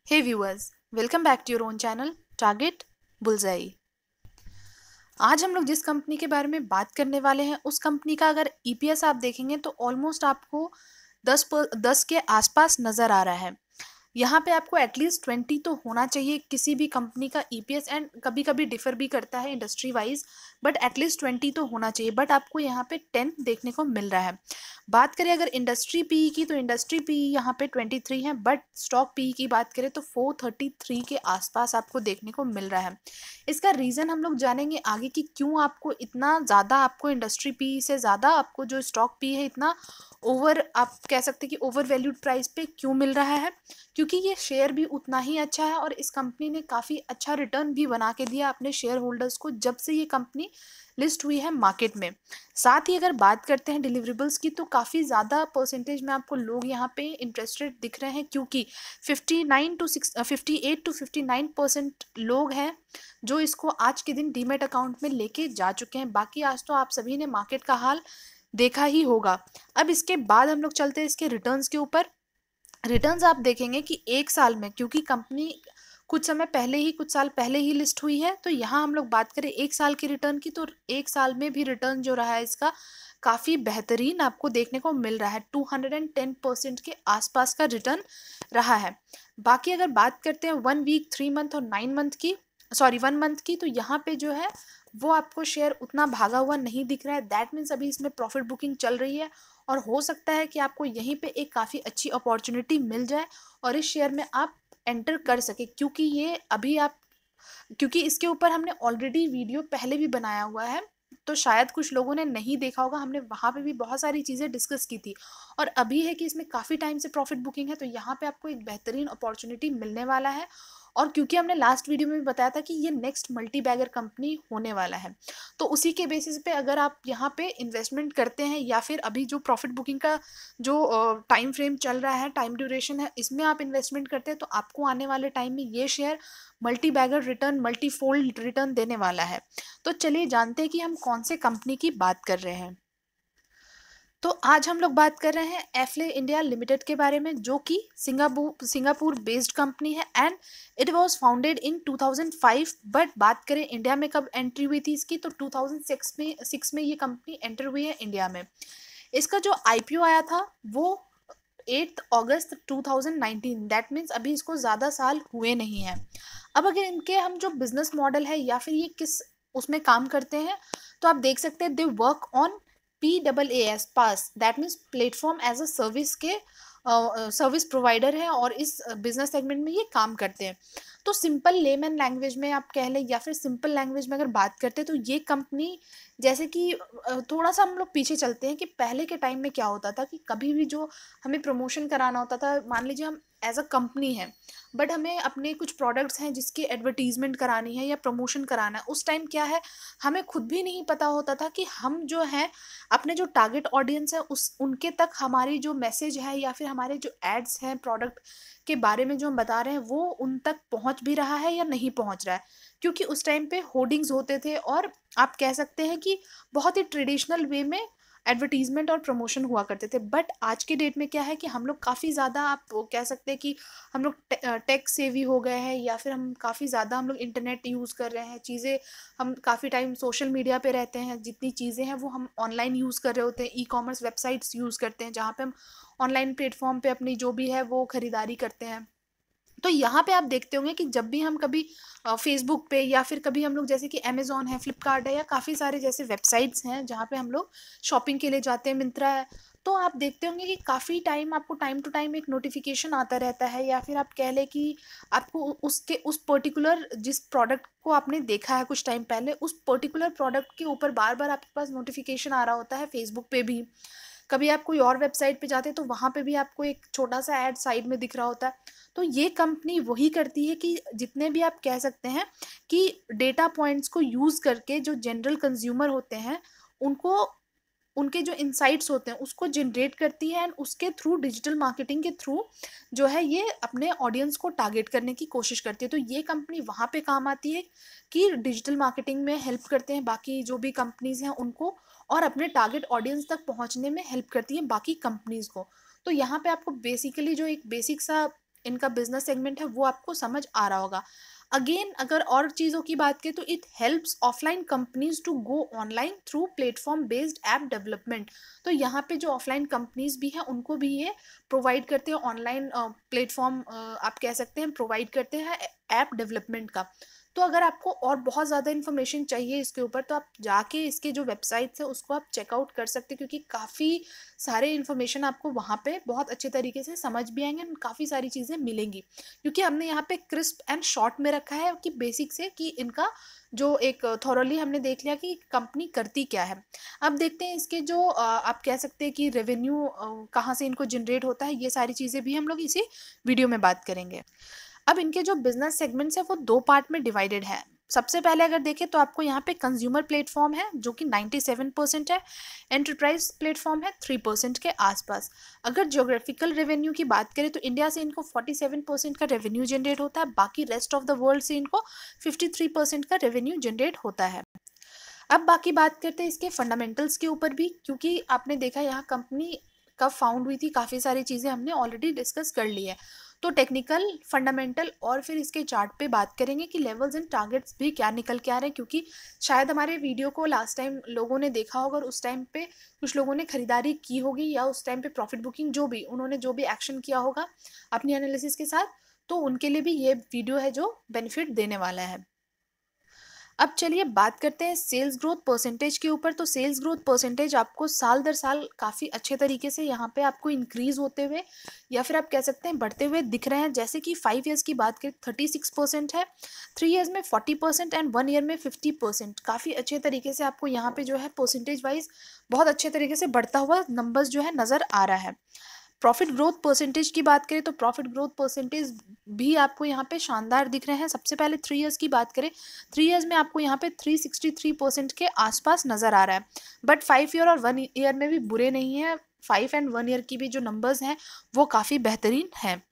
Hey viewers, welcome back to your own channel Target Bullseye। आज हम लोग जिस कंपनी के बारे में बात करने वाले हैं उस कंपनी का अगर ईपीएस आप देखेंगे तो ऑलमोस्ट आपको 10 के आसपास नज़र आ रहा है। यहाँ पे आपको एटलीस्ट 20 तो होना चाहिए किसी भी कंपनी का ईपीएस, एंड कभी कभी डिफर भी करता है इंडस्ट्री वाइज, बट एटलीस्ट 20 तो होना चाहिए। बट आपको यहाँ पे 10 देखने को मिल रहा है। बात करें अगर इंडस्ट्री पीई की तो इंडस्ट्री पीई यहाँ पे 23 है, बट स्टॉक पीई की बात करें तो 433 के आसपास आपको देखने को मिल रहा है। इसका रीज़न हम लोग जानेंगे आगे कि क्यों आपको इतना ज़्यादा, आपको इंडस्ट्री पीई से ज़्यादा आपको जो स्टॉक पीई है इतना ओवर, आप कह सकते हैं कि ओवर वैल्यूड प्राइस पे क्यों मिल रहा है। क्योंकि ये शेयर भी उतना ही अच्छा है और इस कंपनी ने काफ़ी अच्छा रिटर्न भी बना के दिया अपने शेयर होल्डर्स को जब से ये कंपनी लिस्ट हुई है मार्केट में। साथ ही अगर बात करते हैं डिलीवरेबल्स की तो काफ़ी ज़्यादा परसेंटेज में आपको लोग यहाँ पे इंटरेस्टेड दिख रहे हैं, क्योंकि 58 to 59% लोग हैं जो इसको आज के दिन डीमेट अकाउंट में लेके जा चुके हैं। बाकी आज तो आप सभी ने मार्केट का हाल देखा ही होगा। अब इसके बाद हम लोग चलते हैं इसके रिटर्न्स के ऊपर। रिटर्न्स आप देखेंगे कि एक साल में, क्योंकि कंपनी कुछ साल पहले ही लिस्ट हुई है, तो यहाँ हम लोग बात करें एक साल के रिटर्न की तो एक साल में भी रिटर्न जो रहा है इसका काफ़ी बेहतरीन आपको देखने को मिल रहा है। 210% के आसपास का रिटर्न रहा है। बाकी अगर बात करते हैं 1 वीक, 3 मंथ और 9 मंथ की, 1 मंथ की, तो यहाँ पे जो है वो आपको शेयर उतना भागा हुआ नहीं दिख रहा है। दैट मीन्स अभी इसमें प्रॉफिट बुकिंग चल रही है और हो सकता है कि आपको यहीं पे एक काफ़ी अच्छी अपॉर्चुनिटी मिल जाए और इस शेयर में आप एंटर कर सके, क्योंकि ये अभी आप, क्योंकि इसके ऊपर हमने ऑलरेडी वीडियो पहले भी बनाया हुआ है, तो शायद कुछ लोगों ने नहीं देखा होगा। हमने वहाँ पे भी बहुत सारी चीज़ें डिस्कस की थी और अभी है कि इसमें काफ़ी टाइम से प्रॉफिट बुकिंग है, तो यहाँ पे आपको एक बेहतरीन अपॉर्चुनिटी मिलने वाला है। और क्योंकि हमने लास्ट वीडियो में भी बताया था कि ये नेक्स्ट मल्टी बैगर कंपनी होने वाला है, तो उसी के बेसिस पे अगर आप यहाँ पे इन्वेस्टमेंट करते हैं या फिर अभी जो प्रॉफिट बुकिंग का जो टाइम फ्रेम चल रहा है, टाइम ड्यूरेशन है, इसमें आप इन्वेस्टमेंट करते हैं तो आपको आने वाले टाइम में ये share multibagger return, multifold return देने वाला है। तो चलिए जानते हैं कि हम कौन से कंपनी की बात कर रहे हैं। तो आज हम लोग बात कर रहे हैं एफले इंडिया लिमिटेड के बारे में, जो कि सिंगापुर बेस्ड कंपनी है and it was founded in 2005। But बात करें इंडिया में कब एंट्री हुई थी इसकी, तो 2006 में ये कंपनी एंटर हुई है इंडिया में। इसका जो आईपीओ आया था वो 8 अगस्त 2019, दैट मीन्स अभी इसको ज़्यादा साल हुए नहीं हैं। अब अगर इनके हम जो बिजनेस मॉडल है या फिर ये किस उसमें काम करते हैं, तो आप देख सकते हैं they work on PaaS, PaaS, that means platform as a service के सर्विस प्रोवाइडर है और इस बिजनेस सेगमेंट में ये काम करते हैं। तो सिंपल लेमन लैंग्वेज में आप कह लें या फिर सिंपल लैंग्वेज में अगर बात करते हैं तो ये कंपनी, जैसे कि थोड़ा सा हम लोग पीछे चलते हैं कि पहले के टाइम में क्या होता था कि कभी भी जो हमें प्रमोशन कराना होता था, मान लीजिए हम एज अ कंपनी है बट हमें अपने कुछ प्रोडक्ट्स हैं जिसकी एडवर्टीजमेंट करानी है या प्रमोशन कराना है, उस टाइम क्या है हमें खुद भी नहीं पता होता था कि हम जो है अपने जो टारगेट ऑडियंस है उस उनके तक हमारी जो मैसेज है या फिर हमारे जो एड्स हैं प्रोडक्ट के बारे में जो हम बता रहे हैं वो उन तक पहुंच भी रहा है या नहीं पहुंच रहा है। क्योंकि उस टाइम पे होर्डिंग्स होते थे और आप कह सकते हैं कि बहुत ही ट्रेडिशनल वे में एडवर्टीजमेंट और प्रमोशन हुआ करते थे। बट आज के डेट में क्या है कि हम लोग काफ़ी ज़्यादा, आप कह सकते हैं कि हम लोग टेक सेवी हो गए हैं या फिर हम काफ़ी ज़्यादा हम लोग इंटरनेट यूज़ कर रहे हैं, चीज़ें हम काफ़ी टाइम सोशल मीडिया पे रहते हैं, जितनी चीज़ें हैं वो हम ऑनलाइन यूज़ कर रहे होते हैं, ई कॉमर्स वेबसाइट्स यूज़ करते हैं जहाँ पे हम ऑनलाइन प्लेटफॉर्म पे अपनी जो भी है वो खरीदारी करते हैं। तो यहाँ पे आप देखते होंगे कि जब भी हम कभी फेसबुक पे या फिर कभी हम लोग, जैसे कि अमेजोन है, फ्लिपकार्ट है या काफ़ी सारे जैसे वेबसाइट्स हैं जहाँ पे हम लोग शॉपिंग के लिए जाते हैं, मिंत्रा है, तो आप देखते होंगे कि काफ़ी टाइम आपको टाइम टू टाइम एक नोटिफिकेशन आता रहता है या फिर आप कह लें कि आपको उसके उस पर्टिकुलर जिस प्रोडक्ट को आपने देखा है कुछ टाइम पहले, उस पर्टिकुलर प्रोडक्ट के ऊपर बार बार आपके पास नोटिफिकेशन आ रहा होता है फेसबुक पे भी। कभी आप कोई और वेबसाइट पे जाते हैं तो वहाँ पे भी आपको एक छोटा सा ऐड साइड में दिख रहा होता है। तो ये कंपनी वही करती है कि जितने भी आप कह सकते हैं कि डेटा पॉइंट्स को यूज़ करके जो जनरल कंज्यूमर होते हैं उनको, उनके जो इनसाइट्स होते हैं उसको जनरेट करती है एंड उसके थ्रू, डिजिटल मार्केटिंग के थ्रू जो है ये अपने ऑडियंस को टारगेट करने की कोशिश करती है। तो ये कंपनी वहाँ पे काम आती है कि डिजिटल मार्केटिंग में हेल्प करते हैं बाकी जो भी कंपनीज हैं उनको, और अपने टारगेट ऑडियंस तक पहुँचने में हेल्प करती है बाकी कंपनीज को। तो यहाँ पे आपको बेसिकली जो एक बेसिक सा इनका बिजनेस सेगमेंट है वो आपको समझ आ रहा होगा। अगेन अगर और चीज़ों की बात करें तो it helps offline companies to go online through platform based app development. तो यहाँ पे जो ऑफलाइन कंपनीज भी हैं उनको भी ये प्रोवाइड करते हैं ऑनलाइन प्लेटफॉर्म, आप कह सकते हैं प्रोवाइड करते हैं ऐप डेवलपमेंट का। तो अगर आपको और बहुत ज़्यादा इन्फॉर्मेशन चाहिए इसके ऊपर तो आप जाके इसके जो वेबसाइट्स है उसको आप चेकआउट कर सकते हैं, क्योंकि काफ़ी सारे इन्फॉर्मेशन आपको वहाँ पे बहुत अच्छे तरीके से समझ भी आएंगे और काफ़ी सारी चीज़ें मिलेंगी, क्योंकि हमने यहाँ पे क्रिस्प एंड शॉर्ट में रखा है कि बेसिक से कि इनका जो एक थॉरली हमने देख लिया कि कंपनी करती क्या है। अब देखते हैं इसके जो आप कह सकते हैं कि रेवेन्यू कहाँ से इनको जनरेट होता है, ये सारी चीज़ें भी हम लोग इसी वीडियो में बात करेंगे। अब इनके जो बिजनेस सेगमेंट्स है वो दो पार्ट में डिवाइडेड है। सबसे पहले अगर देखें तो आपको यहाँ पे कंज्यूमर प्लेटफॉर्म है जो कि 97% है, एंटरप्राइज प्लेटफॉर्म है 3% के आसपास। अगर ज्योग्राफिकल रेवेन्यू की बात करें तो इंडिया से इनको 47% का रेवेन्यू जनरेट होता है, बाकी रेस्ट ऑफ द वर्ल्ड से इनको 53% का रेवेन्यू जनरेट होता है। अब बाकी बात करते हैं इसके फंडामेंटल्स के ऊपर भी, क्योंकि आपने देखा यहाँ कंपनी कब फाउंड हुई थी, काफ़ी सारी चीज़ें हमने ऑलरेडी डिस्कस कर ली है। तो टेक्निकल, फंडामेंटल और फिर इसके चार्ट पे बात करेंगे कि लेवल्स एंड टारगेट्स भी क्या निकल के आ रहे हैं, क्योंकि शायद हमारे वीडियो को लास्ट टाइम लोगों ने देखा होगा और उस टाइम पे कुछ लोगों ने खरीदारी की होगी या उस टाइम पे प्रॉफिट बुकिंग जो भी उन्होंने जो भी एक्शन किया होगा अपनी एनालिसिस के साथ, तो उनके लिए भी ये वीडियो है जो बेनिफिट देने वाला है। अब चलिए बात करते हैं सेल्स ग्रोथ परसेंटेज के ऊपर। तो सेल्स ग्रोथ परसेंटेज आपको साल दर साल काफ़ी अच्छे तरीके से यहाँ पे आपको इंक्रीज होते हुए या फिर आप कह सकते हैं बढ़ते हुए दिख रहे हैं। जैसे कि 5 ईयर्स की बात करें 36% है, 3 ईयर्स में 40% एंड 1 ईयर में 50%। काफ़ी अच्छे तरीके से आपको यहाँ पे जो है परसेंटेज वाइज बहुत अच्छे तरीके से बढ़ता हुआ नंबर्स जो है नज़र आ रहा है। प्रॉफिट ग्रोथ परसेंटेज की बात करें तो प्रॉफिट ग्रोथ परसेंटेज भी आपको यहाँ पे शानदार दिख रहे हैं। सबसे पहले 3 ईयर्स की बात करें, 3 ईयर्स में आपको यहाँ पे 363% के आसपास नज़र आ रहा है। बट 5 ईयर और 1 ईयर में भी बुरे नहीं है, 5 एंड 1 ईयर की भी जो नंबर्स हैं वो काफ़ी बेहतरीन हैं।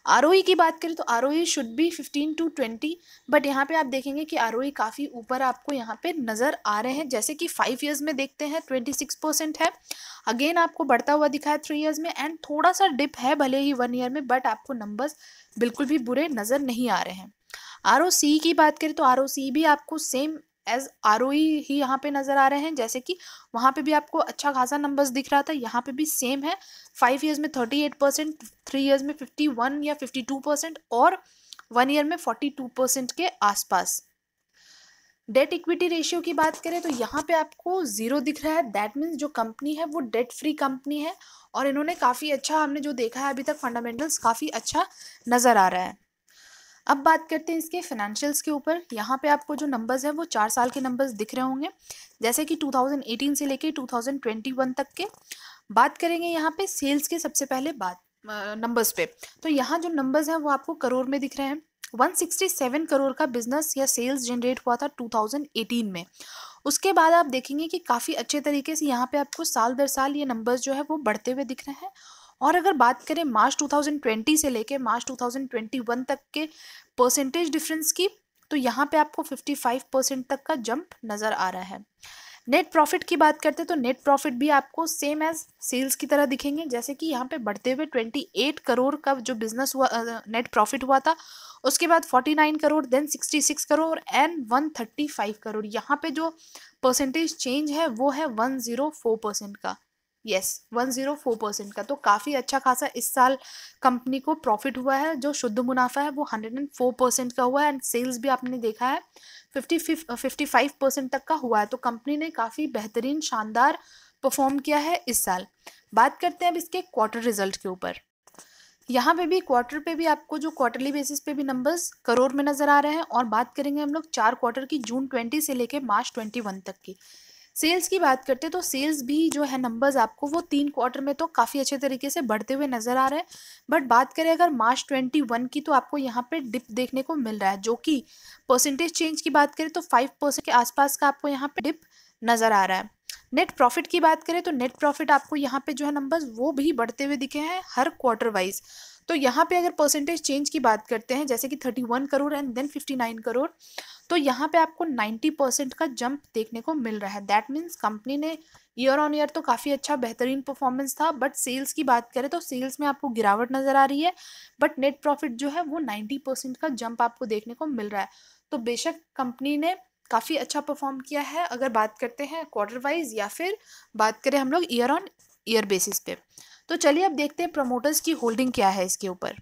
आरओई की बात करें तो ROE should be 15 to 20, but यहाँ पे आप देखेंगे कि आरओई काफ़ी ऊपर आपको यहाँ पे नज़र आ रहे हैं। जैसे कि 5 ईयर्स में देखते हैं 26% है, अगेन आपको बढ़ता हुआ दिखा है 3 ईयर्स में एंड थोड़ा सा डिप है भले ही 1 ईयर में, बट आपको नंबर्स बिल्कुल भी बुरे नज़र नहीं आ रहे हैं। आरओसी की बात करें तो आरओसी भी आपको सेम एज आरओई ही यहाँ पे नज़र आ रहे हैं। जैसे कि वहाँ पे भी आपको अच्छा खासा नंबर्स दिख रहा था, यहाँ पे भी सेम है। 5 ईयर्स में 38%, 3 ईयर्स में 51 या 52% और 1 ईयर में 42% के आसपास। डेट इक्विटी रेशियो की बात करें तो यहाँ पे आपको 0 दिख रहा है। दैट मीन्स जो कंपनी है वो डेट फ्री कंपनी है और इन्होंने काफ़ी अच्छा, हमने जो देखा है अभी तक फंडामेंटल्स काफ़ी अच्छा नज़र आ रहा है। अब बात करते हैं इसके फाइनेंशियल्स के ऊपर। यहाँ पे आपको जो नंबर्स है वो 4 साल के नंबर्स दिख रहे होंगे, जैसे कि 2018 से लेके 2021 तक के। बात करेंगे यहाँ पे सेल्स के सबसे पहले बात नंबर्स पे। तो यहाँ जो नंबर्स हैं वो आपको करोड़ में दिख रहे हैं। 167 करोड़ का बिजनेस या सेल्स जनरेट हुआ था 2018 में। उसके बाद आप देखेंगे कि काफ़ी अच्छे तरीके से यहाँ पे आपको साल दर साल ये नंबर्स जो है वो बढ़ते हुए दिख रहे हैं। और अगर बात करें मार्च 2020 से लेके मार्च 2021 तक के परसेंटेज डिफरेंस की, तो यहाँ पे आपको 55% तक का जंप नज़र आ रहा है। नेट प्रॉफिट की बात करते हैं तो नेट प्रॉफिट भी आपको सेम एज सेल्स की तरह दिखेंगे। जैसे कि यहाँ पे बढ़ते हुए 28 करोड़ का जो बिजनेस हुआ, नेट प्रॉफिट हुआ था, उसके बाद 49 करोड़, देन 66 करोड़ एंड 135 करोड़। यहाँ पे जो परसेंटेज चेंज है वो है 104% का। यस 104% का। तो काफ़ी अच्छा खासा इस साल कंपनी को प्रॉफिट हुआ है। जो शुद्ध मुनाफा है वो 104% का हुआ है एंड सेल्स भी आपने देखा है 55% तक का हुआ है। तो कंपनी ने काफ़ी बेहतरीन शानदार परफॉर्म किया है इस साल। बात करते हैं अब इसके क्वार्टर रिजल्ट के ऊपर। यहाँ पे भी क्वार्टर पे भी आपको जो क्वार्टरली बेसिस पे भी नंबर्स करोड़ में नज़र आ रहे हैं। और बात करेंगे हम लोग 4 क्वार्टर की, जून 20 से लेके मार्च 21 तक की। सेल्स की बात करते हैं तो सेल्स भी जो है नंबर्स आपको वो 3 क्वार्टर में तो काफ़ी अच्छे तरीके से बढ़ते हुए नज़र आ रहे हैं। बट बात करें अगर मार्च 21 की तो आपको यहाँ पे डिप देखने को मिल रहा है, जो कि परसेंटेज चेंज की बात करें तो 5% के आसपास का आपको यहाँ पे डिप नज़र आ रहा है। नेट प्रॉफिट की बात करें तो नेट प्रॉफिट आपको यहाँ पे जो है नंबर्स वो भी बढ़ते हुए दिखे हैं हर क्वार्टर वाइज। तो यहाँ पे अगर परसेंटेज चेंज की बात करते हैं जैसे कि 31 करोड़ एंड देन 59 करोड़, तो यहाँ पे आपको 90% का जंप देखने को मिल रहा है। दैट मीन्स कंपनी ने ईयर ऑन ईयर तो काफ़ी अच्छा बेहतरीन परफॉर्मेंस था, बट सेल्स की बात करें तो सेल्स में आपको गिरावट नज़र आ रही है, बट नेट प्रॉफिट जो है वो 90% का जंप आपको देखने को मिल रहा है। तो बेशक कंपनी ने काफ़ी अच्छा परफॉर्म किया है, अगर बात करते हैं क्वार्टर वाइज या फिर बात करें हम लोग ईयर ऑन ईयर बेसिस पे। तो चलिए अब देखते हैं प्रमोटर्स की होल्डिंग क्या है इसके ऊपर।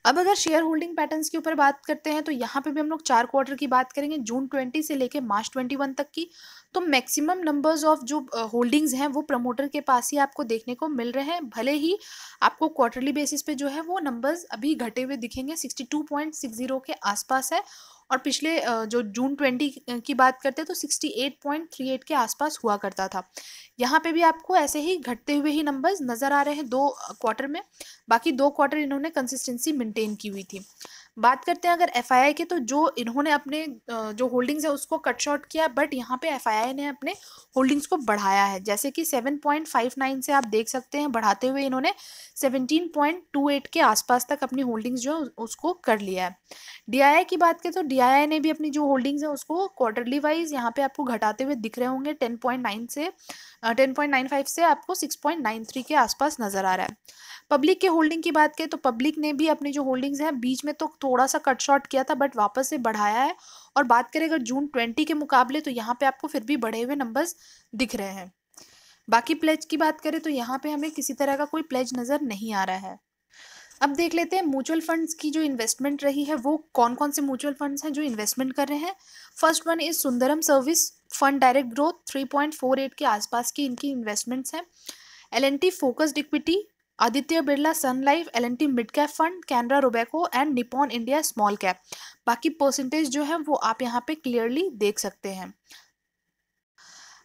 अब अगर शेयर होल्डिंग पैटर्न्स के ऊपर बात करते हैं तो यहाँ पे भी हम लोग 4 क्वार्टर की बात करेंगे, जून 20 से लेके मार्च 21 तक की। तो मैक्सिमम नंबर्स ऑफ जो होल्डिंग्स हैं वो प्रमोटर के पास ही आपको देखने को मिल रहे हैं, भले ही आपको क्वार्टरली बेसिस पे जो है वो नंबर्स अभी घटे हुए दिखेंगे, 62.60 के आसपास है। और पिछले जो जून 20 की बात करते हैं तो 68.38 के आसपास हुआ करता था। यहाँ पे भी आपको ऐसे ही घटते हुए ही नंबर्स नज़र आ रहे हैं 2 क्वार्टर में। बाकी 2 क्वार्टर इन्होंने कंसिस्टेंसी मेंटेन की हुई थी। बात करते हैं अगर एफआईआई के, तो जो इन्होंने अपने जो होल्डिंग्स है उसको कट शॉर्ट किया, बट यहाँ पे एफआईआई ने अपने होल्डिंग्स को बढ़ाया है। जैसे कि 7.59 से आप देख सकते हैं बढ़ाते हुए इन्होंने 17.28 के आसपास तक अपनी होल्डिंग्स जो है उसको कर लिया है। डीआईआई की बात करें तो डीआईआई ने भी अपनी जो होल्डिंग्स है उसको क्वार्टरली वाइज यहाँ पे आपको घटाते हुए दिख रहे होंगे, 10.95 से आपको 6.93 के आसपास नज़र आ रहा है। पब्लिक के होल्डिंग की बात करें तो पब्लिक ने भी अपनी जो होल्डिंग्स हैं बीच में तो थोड़ा सा कट शॉर्ट किया था, बट वापस से बढ़ाया है। और बात करें अगर जून 20 के मुकाबले तो यहाँ पे आपको फिर भी बढ़े हुए नंबर्स दिख रहे हैं। बाकी प्लेज की बात करें तो यहाँ पे हमें किसी तरह का कोई प्लेज नज़र नहीं आ रहा है। अब देख लेते हैं म्यूचुअल फंड्स की जो इन्वेस्टमेंट रही है वो कौन कौन से म्यूचुअल फंड्स हैं जो इन्वेस्टमेंट कर रहे हैं। First one is Sundaram service fund direct growth, 3.48 के आसपास की इनकी इन्वेस्टमेंट्स हैं। L and T focused equity, Aditya Birla sun life, L and T mid cap fund, Canara Robeco and Nippon India small cap. बाकी परसेंटेज जो है वो आप यहाँ पे क्लियरली देख सकते हैं।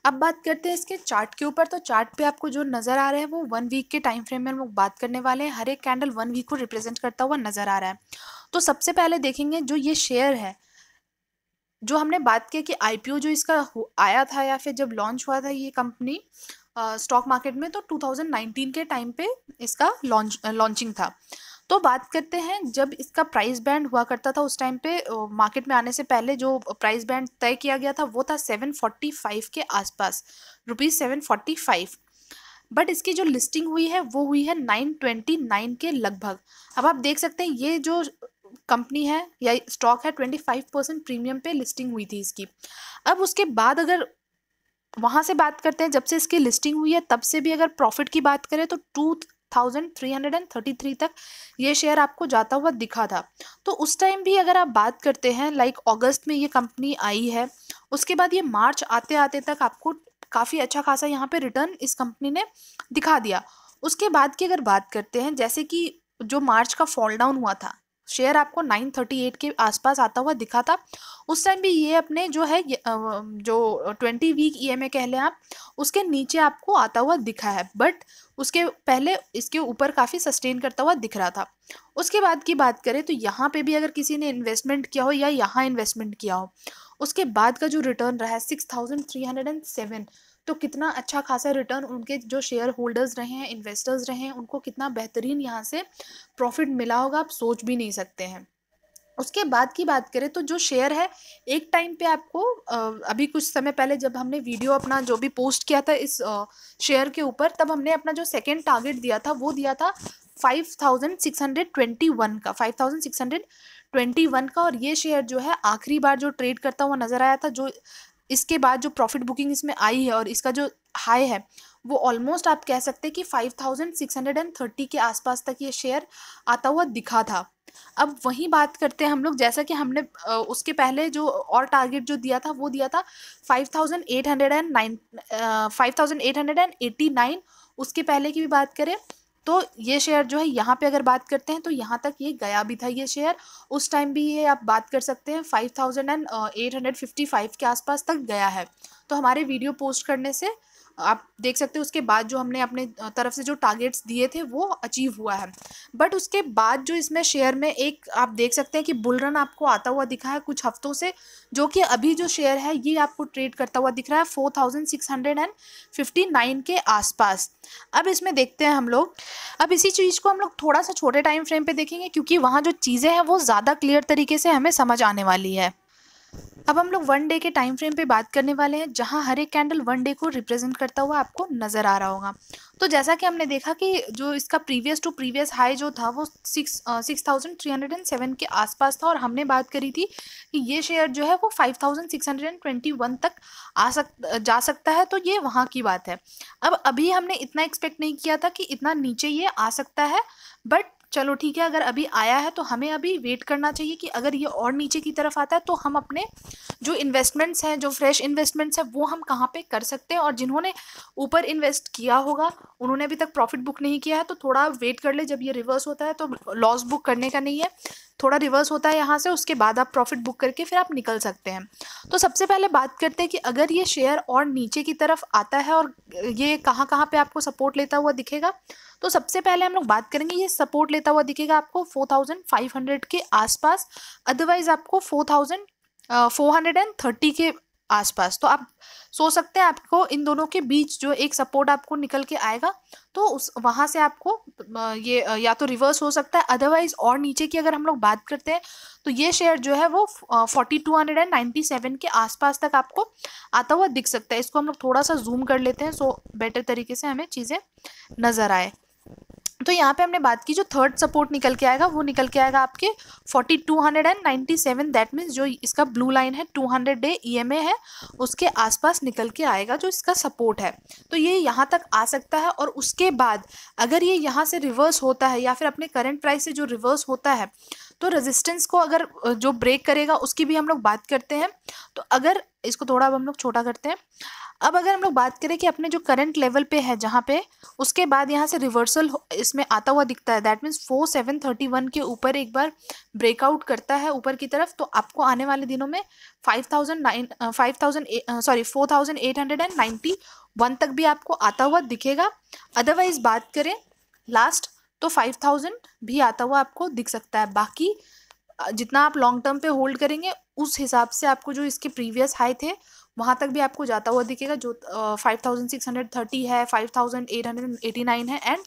अब बात करते हैं इसके चार्ट के ऊपर। तो चार्ट पे आपको जो नज़र आ रहा है वो 1 वीक के टाइम फ्रेम में हम लोग बात करने वाले हैं। हर एक कैंडल 1 वीक को रिप्रेजेंट करता हुआ नज़र आ रहा है। तो सबसे पहले देखेंगे जो ये शेयर है, जो हमने बात की कि आईपीओ जो इसका आया था या फिर जब लॉन्च हुआ था ये कंपनी स्टॉक मार्केट में, तो 2019 के टाइम पे इसका लॉन्चिंग था। तो बात करते हैं जब इसका प्राइस बैंड हुआ करता था उस टाइम पे मार्केट में आने से पहले जो प्राइस बैंड तय किया गया था वो था 745 के आसपास, ₹745। बट इसकी जो लिस्टिंग हुई है वो हुई है 929 के लगभग। अब आप देख सकते हैं ये जो कंपनी है या स्टॉक है 25% प्रीमियम पे लिस्टिंग हुई थी इसकी। अब उसके बाद अगर वहाँ से बात करते हैं जब से इसकी लिस्टिंग हुई है तब से भी अगर प्रॉफिट की बात करें तो 2333 तक ये शेयर आपको जाता हुआ दिखा था। तो उस टाइम भी अगर आप बात करते हैं लाइक अगस्त में ये कंपनी आई है, उसके बाद ये मार्च आते आते तक आपको काफ़ी अच्छा खासा यहाँ पे रिटर्न इस कंपनी ने दिखा दिया। उसके बाद की अगर बात करते हैं, जैसे कि जो मार्च का फॉल डाउन हुआ था, शेयर आपको 938 के आसपास आता हुआ दिखा था। उस टाइम भी ये अपने जो है जो 20 वीक ईएमए कह लें आप, उसके नीचे आपको आता हुआ दिखा है, बट उसके पहले इसके ऊपर काफ़ी सस्टेन करता हुआ दिख रहा था। उसके बाद की बात करें तो यहाँ पे भी अगर किसी ने इन्वेस्टमेंट किया हो या यहाँ इन्वेस्टमेंट किया हो, उसके बाद का जो रिटर्न रहा है 6307, तो कितना अच्छा खासा रिटर्न उनके जो शेयर होल्डर्स रहे हैं, इन्वेस्टर्स रहे हैं, उनको कितना बेहतरीन यहाँ से प्रॉफिट मिला होगा आप सोच भी नहीं सकते हैं। उसके बाद की बात करें तो जो शेयर है एक टाइम पे आपको अभी कुछ समय पहले जब हमने वीडियो अपना जो भी पोस्ट किया था इस शेयर के ऊपर, तब हमने अपना जो सेकंड टारगेट दिया था वो दिया था 5621 का, 5621 का। और ये शेयर जो है आखिरी बार जो ट्रेड करता हुआ नज़र आया था, जो इसके बाद जो प्रॉफिट बुकिंग इसमें आई है और इसका जो हाई है वो ऑलमोस्ट आप कह सकते हैं कि 5630 के आसपास तक ये शेयर आता हुआ दिखा था। अब वही बात करते हैं हम लोग, जैसा कि हमने उसके पहले जो और टारगेट जो दिया था वो दिया था 5889। उसके पहले की भी बात करें तो ये शेयर जो है यहाँ पे अगर बात करते हैं तो यहाँ तक ये गया भी था ये शेयर। उस टाइम भी ये आप बात कर सकते हैं 5855 के आसपास तक गया है। तो हमारे वीडियो पोस्ट करने से आप देख सकते हैं उसके बाद जो हमने अपने तरफ से जो टारगेट्स दिए थे वो अचीव हुआ है। बट उसके बाद जो इसमें शेयर में एक आप देख सकते हैं कि बुल रन आपको आता हुआ दिखा है कुछ हफ्तों से, जो कि अभी जो शेयर है ये आपको ट्रेड करता हुआ दिख रहा है 4659 के आसपास। अब इसमें देखते हैं हम लोग, अब इसी चीज़ को हम लोग थोड़ा सा छोटे टाइम फ्रेम पे देखेंगे क्योंकि वहाँ जो चीज़ें हैं वो ज़्यादा क्लियर तरीके से हमें समझ आने वाली है। अब हम लोग 1 डे के टाइम फ्रेम पे बात करने वाले हैं, जहां हर एक कैंडल 1 डे को रिप्रेजेंट करता हुआ आपको नजर आ रहा होगा। तो जैसा कि हमने देखा कि जो इसका प्रीवियस टू प्रीवियस हाई जो था वो 6,307 के आसपास था, और हमने बात करी थी कि ये शेयर जो है वो 5,621 तक जा सकता है। तो ये वहाँ की बात है। अब अभी हमने इतना एक्सपेक्ट नहीं किया था कि इतना नीचे ये आ सकता है, बट चलो ठीक है, अगर अभी आया है तो हमें अभी वेट करना चाहिए कि अगर ये और नीचे की तरफ आता है तो हम अपने जो इन्वेस्टमेंट्स हैं, जो फ्रेश इन्वेस्टमेंट्स हैं, वो हम कहाँ पे कर सकते हैं। और जिन्होंने ऊपर इन्वेस्ट किया होगा उन्होंने अभी तक प्रॉफिट बुक नहीं किया है, तो थोड़ा वेट कर ले। जब ये रिवर्स होता है तो लॉस बुक करने का नहीं है, थोड़ा रिवर्स होता है यहाँ से, उसके बाद आप प्रॉफिट बुक करके फिर आप निकल सकते हैं। तो सबसे पहले बात करते हैं कि अगर ये शेयर और नीचे की तरफ आता है और ये कहाँ कहाँ पे आपको सपोर्ट लेता हुआ दिखेगा, तो सबसे पहले हम लोग बात करेंगे, ये सपोर्ट लेता हुआ दिखेगा आपको 4,500 के आसपास, अदरवाइज आपको 4,430 के आसपास। तो आप सोच सकते हैं आपको इन दोनों के बीच जो एक सपोर्ट आपको निकल के आएगा, तो उस वहाँ से आपको ये या तो रिवर्स हो सकता है, अदरवाइज और नीचे की अगर हम लोग बात करते हैं तो ये शेयर जो है वो 4,297 के आसपास तक आपको आता हुआ दिख सकता है। इसको हम लोग थोड़ा सा जूम कर लेते हैं सो बेटर तरीके से हमें चीज़ें नज़र आए। तो यहाँ पे हमने बात की, जो थर्ड सपोर्ट निकल के आएगा वो निकल के आएगा आपके 4,297, दैट मीन्स जो इसका ब्लू लाइन है 200 डे EMA है उसके आसपास निकल के आएगा जो इसका सपोर्ट है। तो ये यहाँ तक आ सकता है, और उसके बाद अगर ये यहाँ से रिवर्स होता है या फिर अपने करंट प्राइस से जो रिवर्स होता है, तो रेजिस्टेंस को अगर जो ब्रेक करेगा उसकी भी हम लोग बात करते हैं। तो अगर इसको थोड़ा अब हम लोग छोटा करते हैं, अब अगर हम लोग बात करें कि अपने जो करंट लेवल पे है जहाँ पे, उसके बाद यहाँ से रिवर्सल इसमें आता हुआ दिखता है, दैट मीन्स 4,731 के ऊपर एक बार ब्रेकआउट करता है ऊपर की तरफ, तो आपको आने वाले दिनों में 4,891 तक भी आपको आता हुआ दिखेगा। अदरवाइज बात करें लास्ट, तो 5,000 भी आता हुआ आपको दिख सकता है। बाकी जितना आप लॉन्ग टर्म पे होल्ड करेंगे उस हिसाब से आपको जो इसके प्रीवियस हाई थे वहाँ तक भी आपको जाता हुआ दिखेगा, जो 5,630 है, 5,889 है, एंड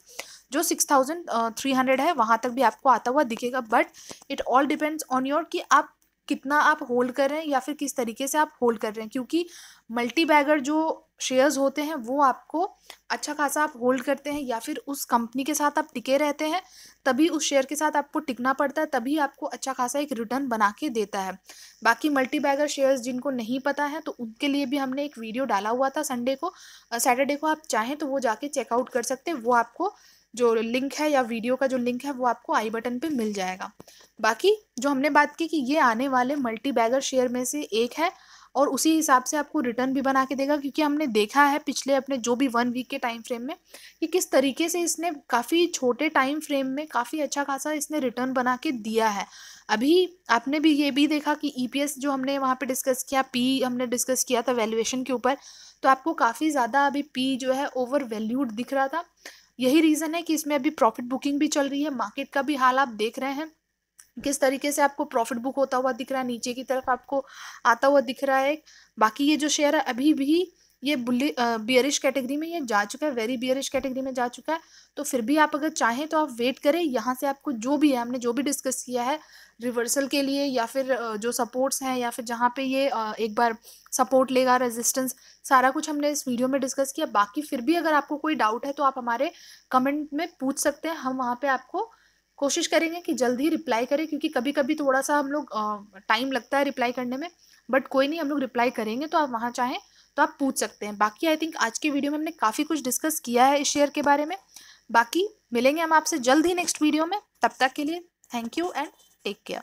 जो 6,300 है वहाँ तक भी आपको आता हुआ दिखेगा। But it all depends on your कि आप कितना आप होल्ड कर रहे हैं या फिर किस तरीके से आप होल्ड कर रहे हैं, क्योंकि मल्टी बैगर जो शेयर्स होते हैं वो आपको अच्छा खासा आप होल्ड करते हैं या फिर उस कंपनी के साथ आप टिके रहते हैं, तभी उस शेयर के साथ आपको टिकना पड़ता है, तभी आपको अच्छा खासा एक रिटर्न बना के देता है। बाकी मल्टी बैगर शेयर्स जिनको नहीं पता है तो उनके लिए भी हमने एक वीडियो डाला हुआ था सैटरडे को, आप चाहें तो वो जाके चेकआउट कर सकते हैं। वो आपको जो लिंक है या वीडियो का जो लिंक है वो आपको आई बटन पे मिल जाएगा। बाकी जो हमने बात की कि ये आने वाले मल्टी बैगर शेयर में से एक है, और उसी हिसाब से आपको रिटर्न भी बना के देगा, क्योंकि हमने देखा है पिछले अपने जो भी 1 वीक के टाइम फ्रेम में कि किस तरीके से इसने काफ़ी छोटे टाइम फ्रेम में काफ़ी अच्छा खासा इसने रिटर्न बना के दिया है। अभी आपने भी ये भी देखा कि EPS जो हमने वहाँ पे डिस्कस किया, पी हमने डिस्कस किया था वैल्यूएशन के ऊपर, तो आपको काफ़ी ज़्यादा अभी पी जो है ओवर वैल्यूड दिख रहा था। यही रीज़न है कि इसमें अभी प्रॉफिट बुकिंग भी चल रही है। मार्केट का भी हाल आप देख रहे हैं किस तरीके से आपको प्रॉफिट बुक होता हुआ दिख रहा है, नीचे की तरफ आपको आता हुआ दिख रहा है। बाकी ये जो शेयर है अभी भी ये बियरिश कैटेगरी में ये जा चुका है, वेरी बियरिश कैटेगरी में जा चुका है। तो फिर भी आप अगर चाहें तो आप वेट करें, यहाँ से आपको जो भी है हमने जो भी डिस्कस किया है रिवर्सल के लिए या फिर जो सपोर्ट्स हैं या फिर जहाँ पे ये एक बार सपोर्ट लेगा, रेजिस्टेंस, सारा कुछ हमने इस वीडियो में डिस्कस किया। बाकी फिर भी अगर आपको कोई डाउट है तो आप हमारे कमेंट में पूछ सकते हैं, हम वहाँ पे आपको कोशिश करेंगे कि जल्द ही रिप्लाई करें, क्योंकि कभी कभी थोड़ा सा हम लोग टाइम लगता है रिप्लाई करने में, बट कोई नहीं, हम लोग रिप्लाई करेंगे। तो आप वहाँ चाहें तो आप पूछ सकते हैं। बाकी आई थिंक आज की वीडियो में हमने काफ़ी कुछ डिस्कस किया है इस शेयर के बारे में। बाकी मिलेंगे हम आपसे जल्द ही नेक्स्ट वीडियो में, तब तक के लिए thank you and take care.